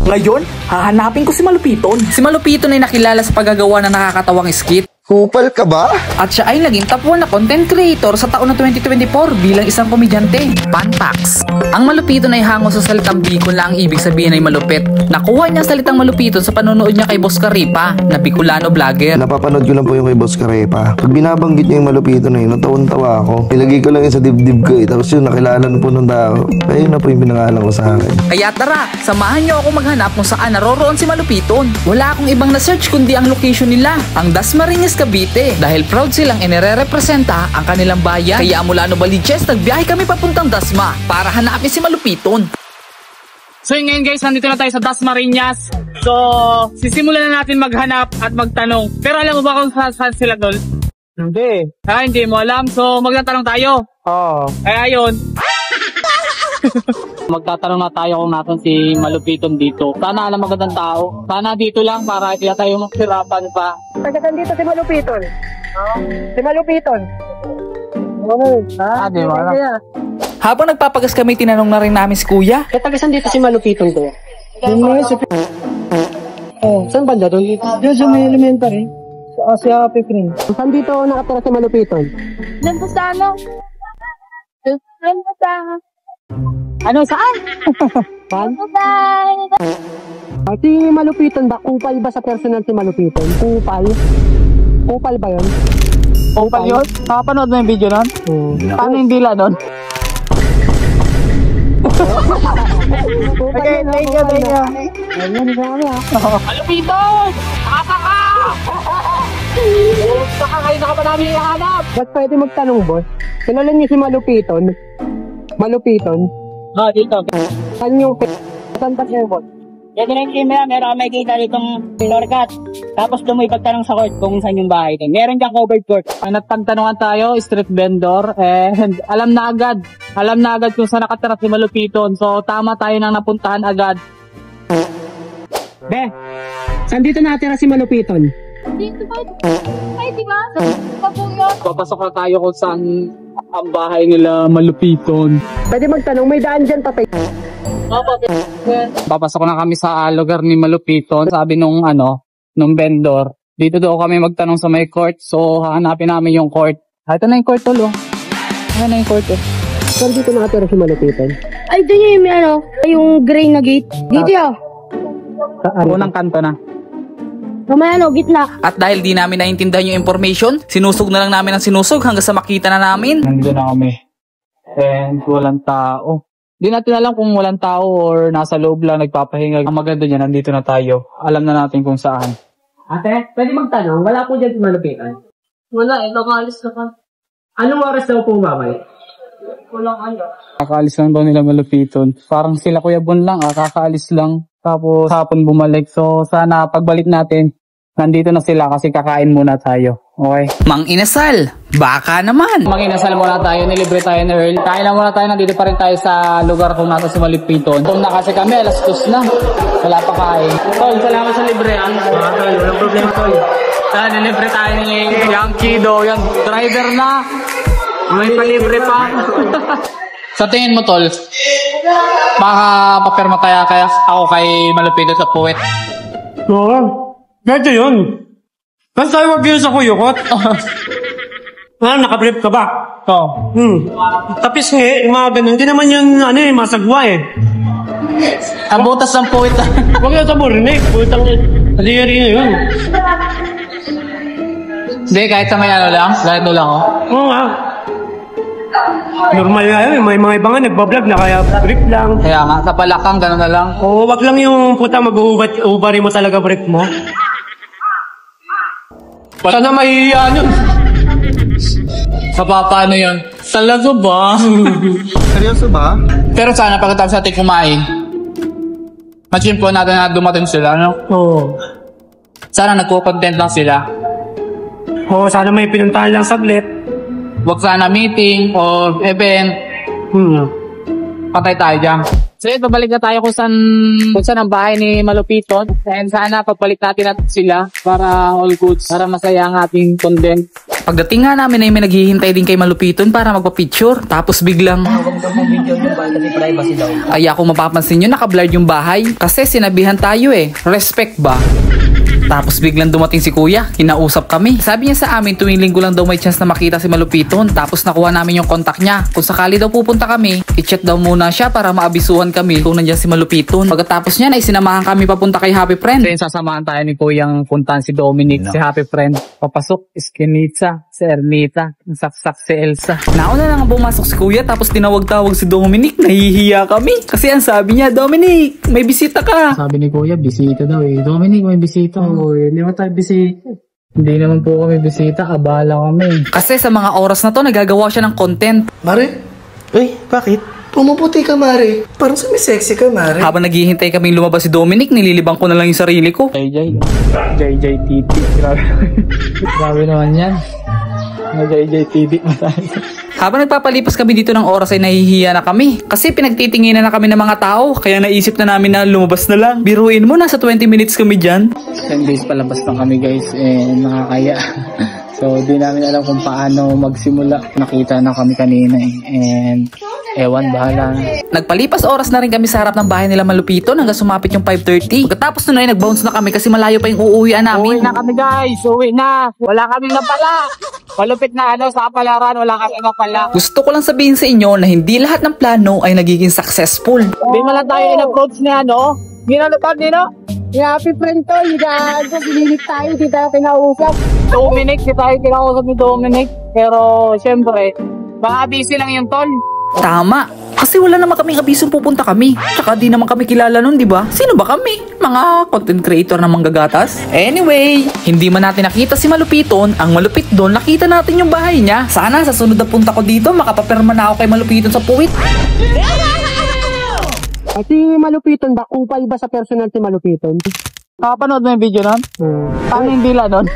Ngayon, hahanapin ko si Malupiton. Si Malupiton ay nakilala sa paggagawa ng nakakatawang skit. Kupal ka ba? At siya ay naging top 1 na content creator sa taon na 2024 bilang isang komedyante. Fun facts. Ang Malupiton ay hango sa salitang Bicol na ang ibig sabihin ay malupit. Nakuha niya ang salitang Malupiton sa panonood niya kay Boss Caripa na Bicolano vlogger. Napapanood ko lang po yung kay Boss Caripa. Pag binabanggit niya yung Malupiton na yun, natawang-tawa ako. Ilagay ko lang yun sa dibdib ko eh. Tapos yun, nakilala na po ng tao. Ayun na po yung pinangalan ko sa akin. Kaya tara, samahan niyo ako maghanap kung saan naroroon si Malupiton. Wala akong ibang na-search kundi ang location nila, ang Dasmariñas, Cavite. Dahil proud silang inire-representa ang kanilang bayan. Kaya mula Novaliches, nagbiyahe kami papuntang Dasma para hanapin si Malupiton. So ngayon guys, nandito na tayo sa Dasmariñas. So, sisimulan na natin maghanap at magtanong. Pero alam mo ba kung saan sila, Dol? Hindi. Hindi mo alam. So, magtatanong tayo. Oo. Kaya yun. Magtatanong na tayo kung natin si Malupiton dito. Sana alam magandang tao. Sana dito lang para kaya tayo magsirapan pa. Taga dito si Malupiton. Si Malupiton. Di ba? Habang nagpapagas kami, tinanong na rin namin si Kuya. Taga dito si Malupiton ko. Saan banda doon? Diyan sa may elementary. Si Happy Cream. Saan dito nakatira si Malupiton? Doon po sa ano? Doon po sa... Ano, saan? Saan? Doon sa... Si Malupiton ba? Kupal ba sa personal si Malupiton? Kupal? Kupal ba yun? Kupal yun? Nakapanood mo yung video nun? Paano yung dila nun? Okay, thank you. Malupiton! Nakapaka! Saka kayo na ka pa namin ihanap! Ba't pwede magtanong, boss? Kilala niyo si Malupiton? Malupiton? Dito. Saan yung saan pa siya, boss? Dito na yung camera, meron ka makikita ditong shortcut. Tapos doon mo ipagtanong sa court kung saan yung bahay. Meron diyang covered court. Nagtantanungan tayo, street vendor, and alam na agad kung saan nakatira si Malupiton. So tama tayo nang napuntahan agad. Be, saan dito nakatira si Malupiton? Dito ba? Ay, di ba? Sa po yun. Papasok na tayo kung saan ang bahay nila Malupiton. Pwede magtanong, may daan dyan, papay. Papasok na kami sa lugar ni Malupiton. Sabi nung vendor, dito daw kami magtanong sa may court. So hahanapin namin yung court. Ito na yung court ulo. Ayan na yung court eh. Saan dito nakatira si Malupiton? Ay, doon yung yung gray na gate. Dito yun. Unang kanto na. Mamaya gitna. At dahil di namin naintindihan yung information, sinusog na lang namin ang sinusog hanggang sa makita na namin. Nandito na kami. And walang tao. Di natin alam kung walang tao or nasa loob lang nagpapahinga. Ang maganda niya, nandito na tayo. Alam na natin kung saan. Ate, pwede magtanong, wala po dyan si Malupiton? Wala, nakalis na ka. Anong oras daw po babalik? Walang Kakaalis lang daw nila Malupiton. Parang sila Kuya Bon lang, kakaalis lang. Tapos hapon bumalik. So sana pagbalik natin, nandito na sila kasi kakain muna tayo. Okay? Mang Inasal, baka naman. Mang Inasal muna tayo, nilibre tayo ni Earl. Kain na muna tayo, nandito pa rin tayo sa lugar kung nasa si Malupiton. Kung na kasi kami, alas 2 na. Wala pa kain. Tol, salamat sa libre. Walang problema, Tol. Nilibre tayo ni Young Kido. Yan, driver na. May palibre pa. Sa tingin mo, Tol, baka papirma tayo kaya ako kay Malupiton sa puwet. Oo. Medyo yun. Basta tayo mag-view sa kuyukot. Nakabrief ka ba? Oo. Tapos nga, yung mga ganun. Hindi naman yun, masagwa eh. Ang butas ng puwet. Huwag na sa burinig. Putang aliyari na yun. Hindi, kahit sa may lang. Kahit lang ako. Oo nga. Normal nga yun. May mga iba nga nagbablog na kaya brief lang. Kaya nga, sa palakang, gano'n na lang. Oo, wag lang yung puta mag-uubari mo talaga brief mo. Sana mahihiyaan yun. Sa paano yun? Talaga ba? Seryoso ba? Pero sana pagkatapos natin kumain, ma-chimpo natin na dumating sila, no? Oo. Sana nagko-content lang sila. Oo, sana may pinuntahan lang saglit. Huwag sana meeting o event. Patay tayo dyan. So yun, pabalik na tayo kung saan ang bahay ni Malupiton. And sana pagbalik natin sila para all goods, para masaya ang ating content. Pagdating nga namin ay may naghihintay din kay Malupiton para magpa-picture. Tapos biglang ay ako mapapansin nyo naka-blurred yung bahay. Kasi sinabihan tayo respect ba? Tapos biglang dumating si kuya, kinausap kami. Sabi niya sa amin tuwing linggo lang daw may chance na makita si Malupiton. Tapos nakuha namin yung contact niya. Kung sakali daw pupunta kami, i-chat daw muna siya para maabisuhan kami kung nandiyan si Malupiton. Pagkatapos niyan ay sinamahan kami papunta kay Happy Friend. Then sasamahan tayo ni kuyang puntahan si Dominic, si Happy Friend. Papasok, Eskinitsa, si Ernita, saksak si Elsa. Nauna lang bumasok si kuya tapos tinawag-tawag si Dominic. Nahihiya kami. Kasi ang sabi niya, Dominic, may bisita ka. Sabi ni kuya, bisita daw Dominic, may bisita. Hindi mo tayo bisita. Hindi naman po kami bisita, abala kami. Kasi sa mga oras na to, nagagawa siya ng content. Mare? Uy, bakit? Pumuputi ka, Mare. Parang sumi-sexy ka, Mare. Habang naghihintay kaming lumabas si Dominic, nililibang ko na lang yung sarili ko. JJ TT. Grabe. Grabe naman yan. JJ TT mo tayo. Habang nagpapalipas kami dito ng oras ay nahihiya na kami. Kasi pinagtitinginan na kami ng mga tao. Kaya naisip na namin na lumabas na lang. Biruin mo, nasa 20 minutes kami dyan. 10 days palabas lang kami guys. Nakakaya. So di namin alam kung paano magsimula. Nakita na kami kanina And ewan, bahala. Nagpalipas oras na rin kami sa harap ng bahay nila Malupiton hanggang sumapit yung 5:30. Pagkatapos nun ay nag-bounce na kami kasi malayo pa yung uuwian namin. Uwi na kami guys. Uwi na. Wala kaming napala. Malupit na sa kapalaran. Wala kaming napala. Gusto ko lang sabihin sa inyo na hindi lahat ng plano ay nagiging successful. Hindi mo lang tayo in-approach niya, no? Ginanapag nino? Happy Friend to, sinilit tayo, di tayo kinausap. Dominic, di tayo kinausap ni Dominic. Pero, syempre, baka busy lang yung tol. Tama. Kasi wala naman kaming abisong pupunta kami. Tsaka di naman kami kilala nun, di ba? Sino ba kami? Mga content creator na manggagatas? Anyway, hindi man natin nakita si Malupiton. Ang malupit doon, nakita natin yung bahay niya. Sana sa sunod na punta ko dito, makapapirma na ako kay Malupiton sa puwit. Si Malupiton ba? Kupal ba sa personal si Malupiton? Nakapanood mo yung video nun? Paano yung dila nun?